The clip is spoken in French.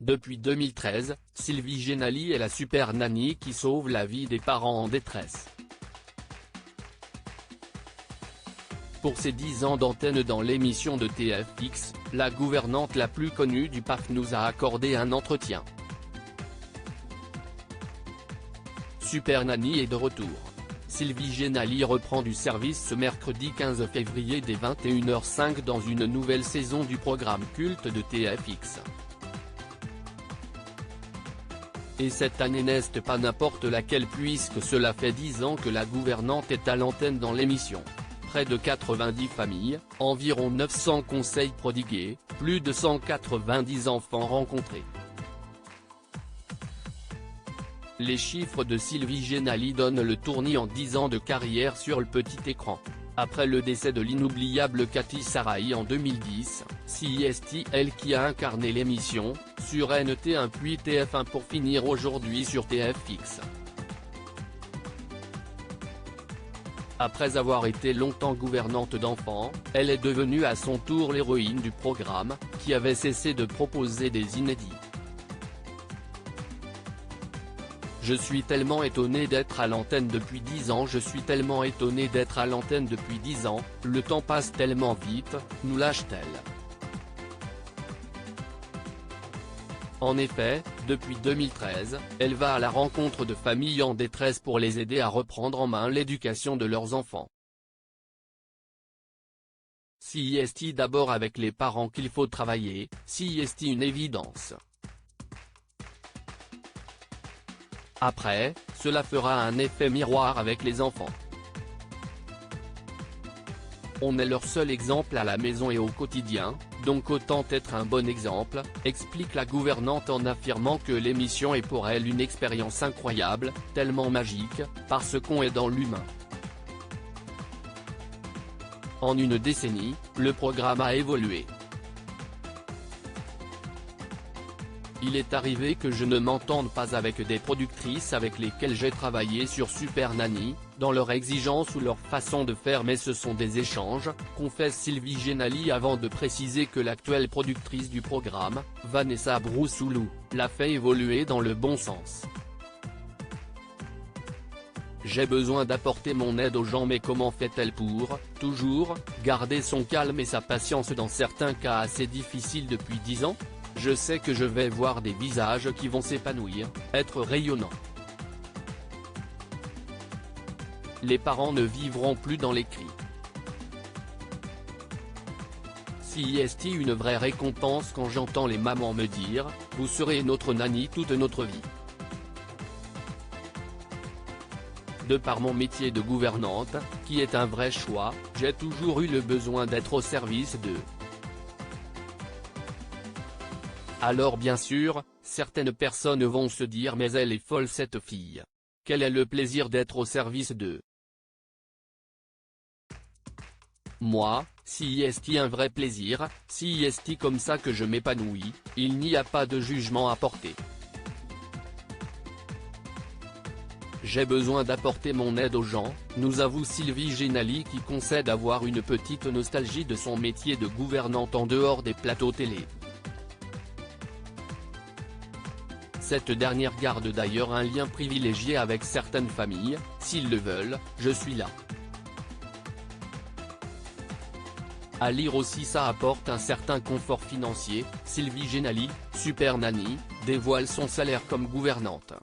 Depuis 2013, Sylvie Genali est la super nanny qui sauve la vie des parents en détresse. Pour ses 10 ans d'antenne dans l'émission de TFX, la gouvernante la plus connue du PAF nous a accordé un entretien. Super Nanny est de retour. Sylvie Genali reprend du service ce mercredi 15 février dès 21h05 dans une nouvelle saison du programme culte de TFX. Et cette année n'est pas n'importe laquelle puisque cela fait 10 ans que la gouvernante est à l'antenne dans l'émission. Près de 90 familles, environ 900 conseils prodigués, plus de 190 enfants rencontrés. Les chiffres de Sylvie Genali donnent le tournis en 10 ans de carrière sur le petit écran. Après le décès de l'inoubliable Cathy Sarahi en 2010, CIST, elle qui a incarné l'émission, sur NT1 puis TF1 pour finir aujourd'hui sur TFX. Après avoir été longtemps gouvernante d'enfants, elle est devenue à son tour l'héroïne du programme, qui avait cessé de proposer des inédits. Je suis tellement étonné d'être à l'antenne depuis 10 ans, je suis tellement étonné d'être à l'antenne depuis 10 ans, le temps passe tellement vite, nous lâche-t-elle. En effet, depuis 2013, elle va à la rencontre de familles en détresse pour les aider à reprendre en main l'éducation de leurs enfants. CIST d'abord avec les parents qu'il faut travailler, CIST une évidence. Après, cela fera un effet miroir avec les enfants. On est leur seul exemple à la maison et au quotidien, donc autant être un bon exemple, explique la gouvernante en affirmant que l'émission est pour elle une expérience incroyable, tellement magique, parce qu'on est dans l'humain. En une décennie, le programme a évolué. Il est arrivé que je ne m'entende pas avec des productrices avec lesquelles j'ai travaillé sur Super Nanny, dans leur exigence ou leur façon de faire, mais ce sont des échanges, confesse Sylvie Genali avant de préciser que l'actuelle productrice du programme, Vanessa Broussoulou, l'a fait évoluer dans le bon sens. J'ai besoin d'apporter mon aide aux gens, mais comment fait-elle pour, toujours, garder son calme et sa patience dans certains cas assez difficiles depuis 10 ans ? Je sais que je vais voir des visages qui vont s'épanouir, être rayonnants. Les parents ne vivront plus dans les cris. CIST une vraie récompense quand j'entends les mamans me dire « Vous serez notre nanny toute notre vie ». De par mon métier de gouvernante, qui est un vrai choix, j'ai toujours eu le besoin d'être au service d'eux. Alors bien sûr, certaines personnes vont se dire mais elle est folle cette fille. Quel est le plaisir d'être au service d'eux? Moi, CIST un vrai plaisir, CIST comme ça que je m'épanouis, il n'y a pas de jugement à porter. J'ai besoin d'apporter mon aide aux gens, nous avoue Sylvie Genali qui concède avoir une petite nostalgie de son métier de gouvernante en dehors des plateaux télé. Cette dernière garde d'ailleurs un lien privilégié avec certaines familles, s'ils le veulent, je suis là. À lire aussi ça apporte un certain confort financier, Sylvie Genali, Super Nanny, dévoile son salaire comme gouvernante.